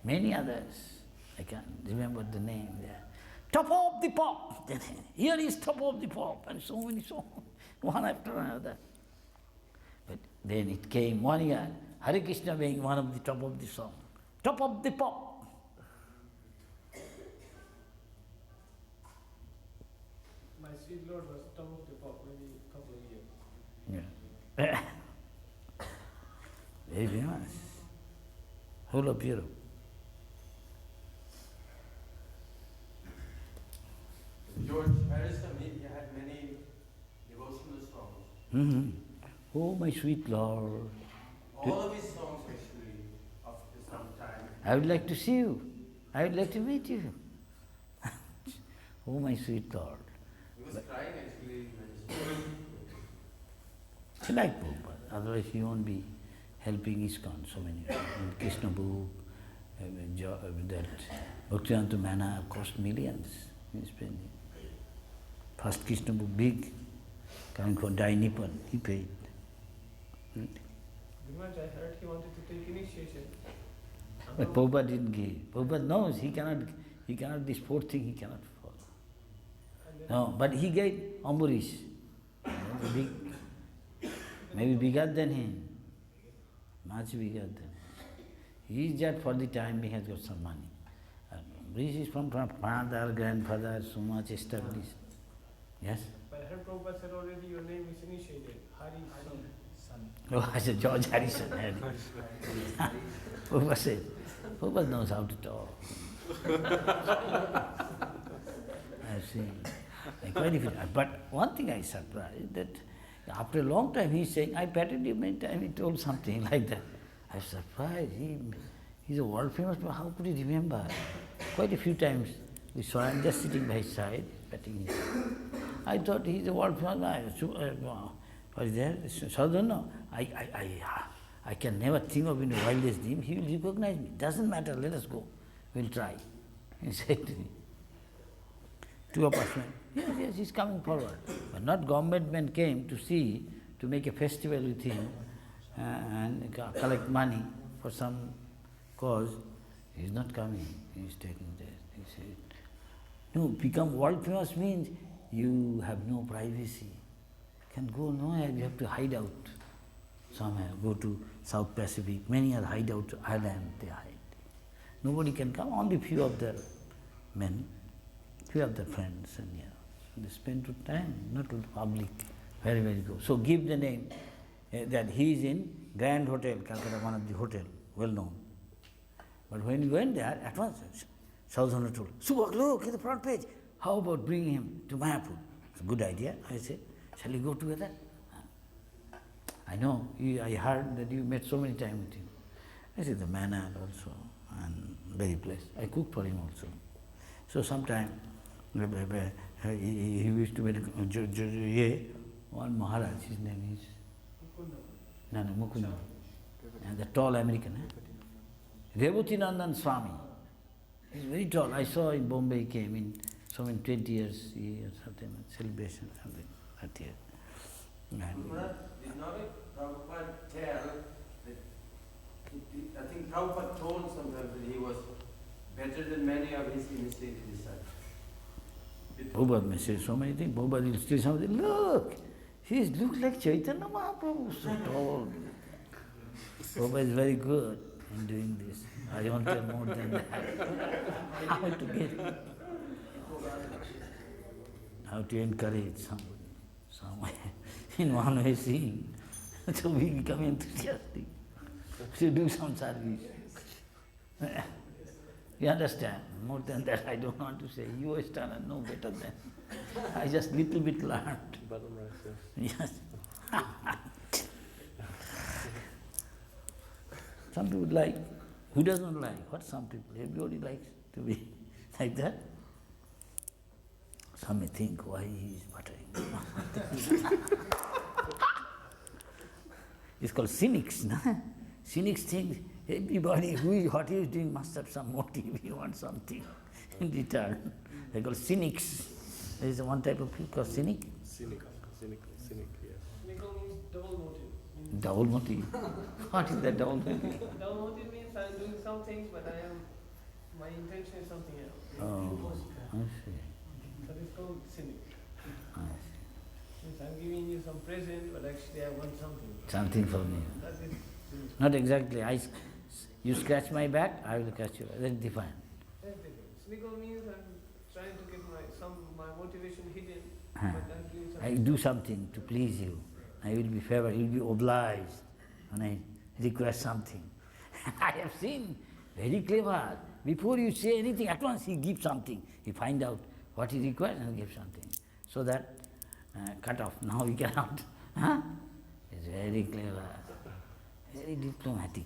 Many others, I can't remember the name there. Top of the pop. Here is top of the pop, and so many songs, one after another. But then it came one year, Hare Krishna being one of the top of the song. Top of the pop. My sweet Lord was top of the pop maybe a couple of years. Yeah. Very famous. Whole of Europe. George Harrison, he had many devotional songs. Oh, my sweet Lord. All of his songs actually, after some time. I would like to see you. I would like to meet you. Oh, my sweet Lord. He was crying actually. He like Prabhupada, otherwise he won't be helping ISKCON so many. Krishna book, that Bhaktivedanta Mana cost millions in spending. First Krishna book, big, coming from Dai Nippon, he paid. Vimanj, I heard he wanted to take initiation. But Prabhupada didn't give. Prabhupada knows he cannot, this fourth thing he cannot follow. No, but he gave Ambarish, big, maybe bigger than him, much bigger than him. He is just for the time he has got some money. This is from father, grandfather, so much established. Yes? But I heard Prabhupada said already your name is initiated, Hari Son. Oh, I said George Harrison. Prabhupada said, Prabhupada knows how to talk. I've seen. Quite a few times. But one thing I surprised, that after a long time he's saying, I patted him many times, he told something like that. I was surprised. He's a world famous, but how could he remember? Quite a few times we saw him just sitting by his side, patting his head. I thought he's a world famous guy. What is there? Sadhana, I can never think of in the wildest dream. He will recognize me. Doesn't matter, let us go. We'll try. He said to me. Two of us went, yes, he's coming forward. But not government men came to see, to make a festival with him and collect money for some cause. He's not coming, he's taking this. He said, no, become world famous means you have no privacy. You can go nowhere, you have to hide out somewhere. Go to South Pacific, many are hideout islands, they hide. Nobody can come, only few of their men, few of their friends, and they spend to time, not to the public. Very, very good. So give the name that he is in Grand Hotel, Calcutta, one of the hotel, well known. But when you went there, at once, Sadhana told, Subhak, look at the front page. How about bringing him to Mayapur? It's a good idea. I said, shall we go together? I know, I heard that you met so many times with him. I said, the manner also, and very blessed. I cooked for him also. So sometime, he used to meet one Maharaj, his name is Mukunda, and the tall American. Rebhuti Nandan Swami. He's very tall. I saw in Bombay, he came in so many 20 years or something, celebration, something that year. Did not Prabhupada tell that, I think Prabhupada told sometimes that he was better than many of his initiated disciples. Prabhupada may say so many things. Prabhupada will still something, look, he looks like Chaitanya Mahaprabhu, so tall. Prabhupada is very good in doing this. I won't tell more than that. How to get, how to encourage somebody, some way, in one way seeing, so we become enthusiastic to do some service. You understand? More than that I don't want to say. You Westerners know better than I just little bit learned. Yes. Some people like, who doesn't like? What some people? Everybody likes to be like that. Some may think, why he is buttering. It's called cynics, no? Cynics think everybody what he is doing must have some motive, he wants something in return. They call cynics. There is one type of people called cynic. Cynic, yes. Cynical means double motive. Double motive. What is that double motive? Double motive means I am doing some things, but my intention is something else. Oh, I see. That is called cynic. I see. Means I am giving you some present, but actually I want something. Something for me. That is cynic. Not exactly. You scratch my back, I will catch you. That's different. That's different. Cynical means I am trying to get my motivation hidden, Huh. but I am doing I something. do something to please you. I will be favored, you will be obliged when I request something. I have seen, very clever. Before you say anything, at once he gives something. He finds out what he requires and gives something. So that, cut off, now we cannot. Huh? It's very clever, very diplomatic.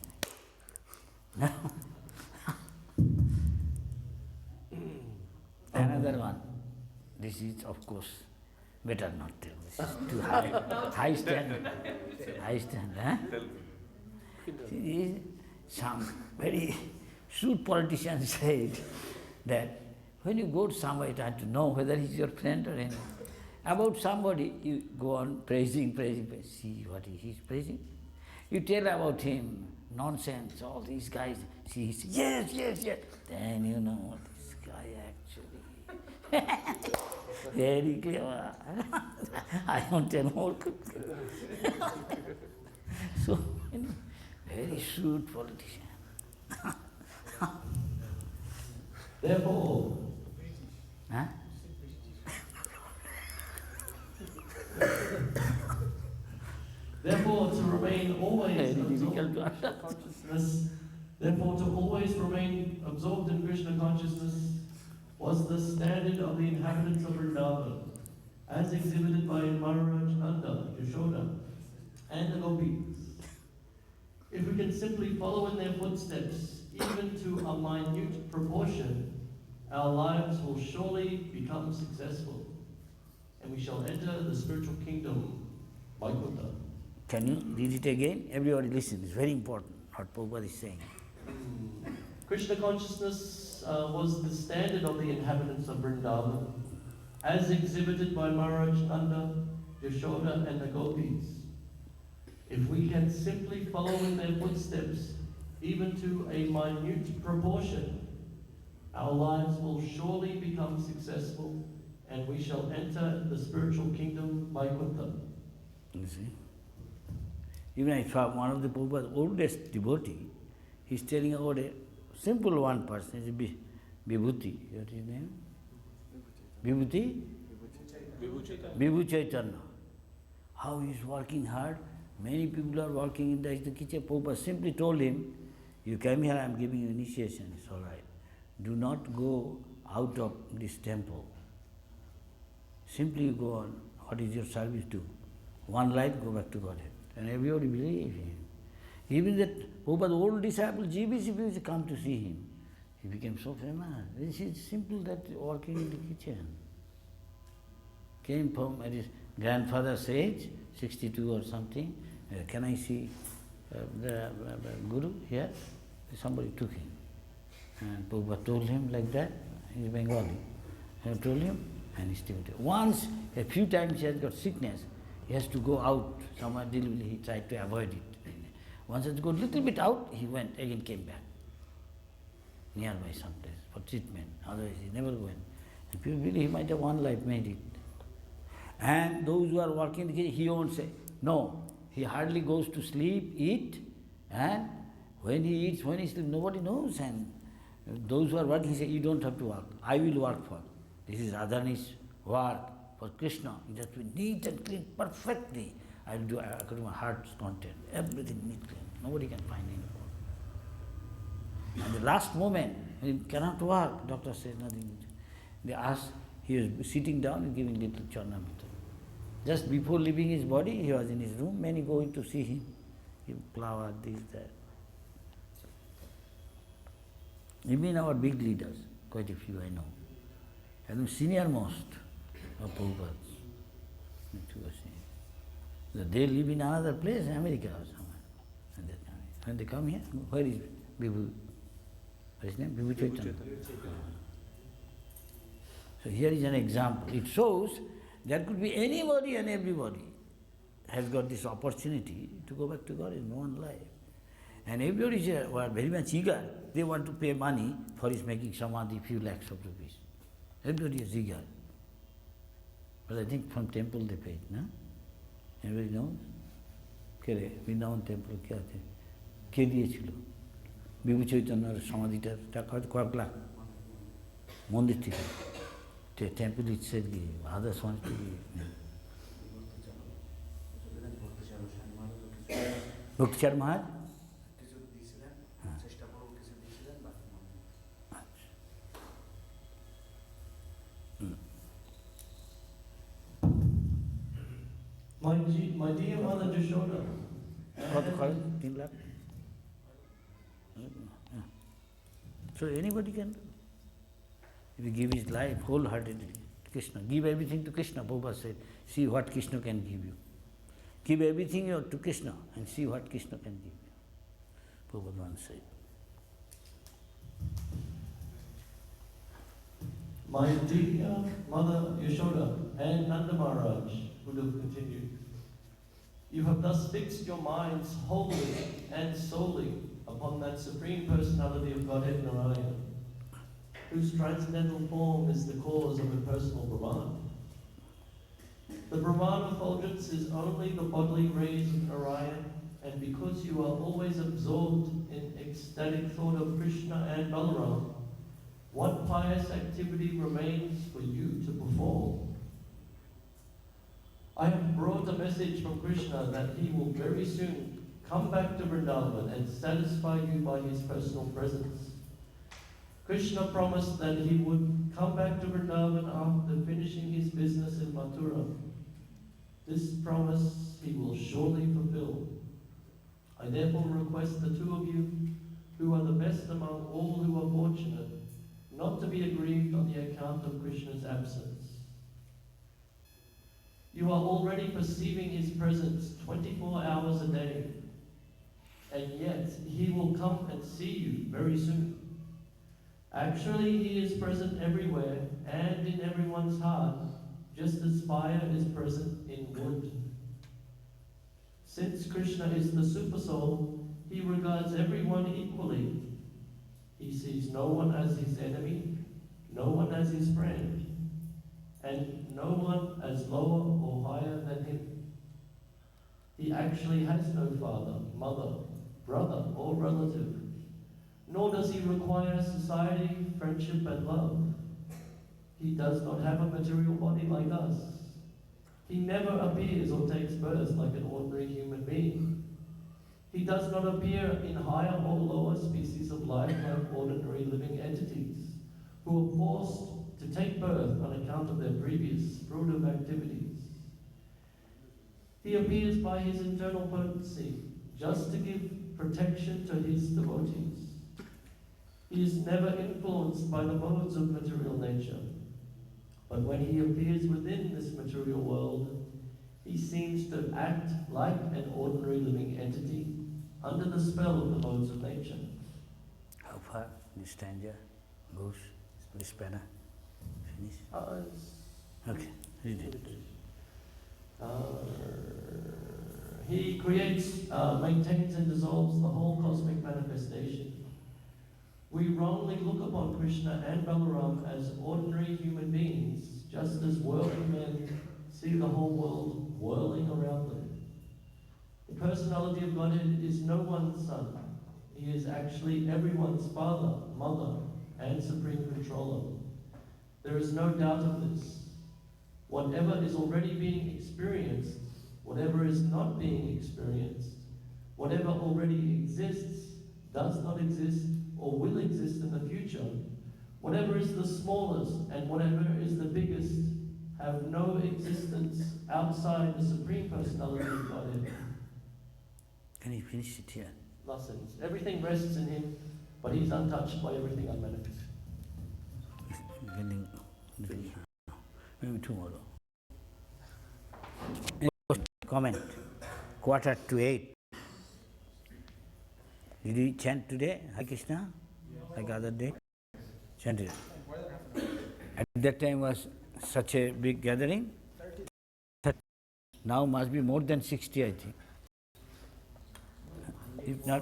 Another one. This is, of course, better not tell. This is too high. High standard. High standard. Huh? See, some very shrewd politician said that when you go to somebody, you have to know whether he's your friend or enemy. About somebody, you go on praising. See what he's praising. You tell about him, nonsense, all these guys. See, he says, yes. Then you know this guy actually. Very clever. I won't tell more. So, very shrewd politician. Therefore, Huh? therefore, to remain always Very absorbed difficult in to Krishna consciousness, therefore, to always remain absorbed in Krishna consciousness was the standard of the inhabitants of Vrindavan, as exhibited by Maharaj Nanda, Yashoda, and the gopis. If we can simply follow in their footsteps, even to a minute proportion, our lives will surely become successful, and we shall enter the spiritual kingdom, Vaikuntha. Can you read it again? Everybody listen, it's very important what Prabhupada is saying. Krishna consciousness was the standard of the inhabitants of Vrindavan, as exhibited by Maharaj Nanda, Yashoda, and the gopis. If we can simply follow in their footsteps, even to a minute proportion, our lives will surely become successful, and we shall enter the spiritual kingdom, Vaikuntha. You see? Even I saw one of the Prabhupada's oldest devotee, he's telling about a simple one person, is Vibhuti. What is his name? Vibhuti? Vibhu Chaitanya. How he's working hard. Many people are working in the kitchen. Prabhupada simply told him, you came here, I'm giving you initiation, it's all right. Do not go out of this temple. Simply you go on, what is your service do? One life, go back to Godhead. And everybody believed him. Even that Prabhupada's old disciple, GBC, used to come to see him. He became so famous. This is simple that working in the kitchen. Came from at his grandfather's age, 62 or something. Can I see the Guru here? Somebody took him. And Prabhupada told him like that, he's Bengali. He told him, and he still did. Once, a few times he has got sickness, he has to go out somewhere deliberately, he tried to avoid it. Once he has got a little bit out, he went, again came back. Nearby someplace for treatment, otherwise he never went. And people believe he might have one life made it. And those who are working in the kitchen, he won't say, no, he hardly goes to sleep, eat, and when he eats, when he sleeps, nobody knows. And those who are working say, you don't have to work, I will work for. This is Adhani's work for Krishna. It has to be neat and clean perfectly. I will do according to my heart's content, everything neat, clean. Nobody can find any fault. And the last moment, he cannot work, doctor says nothing. They asked, he was sitting down and giving little charnamrita. Just before leaving his body, he was in his room, many going to see him. He flower, this, that. Even our big leaders, quite a few I know, and the senior most of Prabhupada's. They live in another place, America or somewhere. And when they come here, where is Vibhu? What is his name? Vibhu Chaitanya. So here is an example. It shows there could be anybody and everybody has got this opportunity to go back to God in one life. And everybody is very much eager. They want to pay money for his making samadhi, few lakhs of rupees. Everybody is eager. But I think from temple they paid, no? Everybody knows? Vrindavan temple, কে দিয়েছিল? বিভু চৈতন্যর সমাধিটার টাকা হয়তো কয়েক লাখ মন্দির থেকে temple itself gave, others wanted to give. Bhaktichar Maharaj? My dear mother Yashoda. কত খরচ? 3 lakh? So anybody can do. If you give his life wholeheartedly to Krishna, give everything to Krishna. Prabhupada said, see what Krishna can give you. Give everything to Krishna and see what Krishna can give you. Prabhupada once said. My dear mother Yashoda and Nanda Maharaj would have continued, you have thus fixed your minds wholly and solely upon that Supreme Personality of Godhead Narayana, whose transcendental form is the cause of impersonal Brahman. The Brahman effulgence is only the bodily rays of Narayana, and because you are always absorbed in ecstatic thought of Krishna and Balaram, What pious activity remains for you to perform? I have brought a message from Krishna that he will very soon come back to Vrindavan and satisfy you by his personal presence. Krishna promised that he would come back to Vrindavan after finishing his business in Mathura. This promise he will surely fulfill. I therefore request the two of you, who are the best among all who are fortunate, not to be aggrieved on the account of Krishna's absence. You are already perceiving his presence 24 hours a day, and yet he will come and see you very soon. Actually, he is present everywhere and in everyone's heart, just as fire is present in wood. Since Krishna is the Supersoul, he regards everyone equally. He sees no one as his enemy, no one as his friend, and no one as lower or higher than him. He actually has no father, mother, brother, or relative, nor does he require society, friendship, and love. He does not have a material body like us. He never appears or takes birth like an ordinary human being. He does not appear in higher or lower species of life like ordinary living entities, who are forced to take birth on account of their previous fruitive activities. He appears by his internal potency, just to give protection to his devotees. He is never influenced by the modes of material nature, but when he appears within this material world, he seems to act like an ordinary living entity under the spell of the modes of nature. How far this stanza goes, this panna? Finish? Okay, read it. He creates, maintains and dissolves the whole cosmic manifestation. We wrongly look upon Krishna and Balaram as ordinary human beings, just as worldly men see the whole world whirling around them. The personality of Godhead is no one's son. He is actually everyone's father, mother, and supreme controller. There is no doubt of this. Whatever is already being experienced, whatever is not being experienced, whatever already exists, does not exist, or will exist in the future, whatever is the smallest and whatever is the biggest, have no existence outside the Supreme Personality of Godhead. Can you finish it here? Last sentence. Everything rests in him, but he's untouched by everything unmanifest. Maybe tomorrow. Comment. 7:45. Did you chant today, Hare Krishna, like other day? Chanted. At that time was such a big gathering. Now must be more than 60, I think. If not,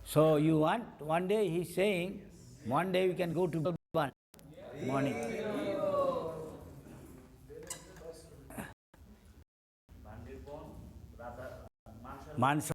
so you want, one day he's saying, one day we can go to Vrindavan morning. Mansa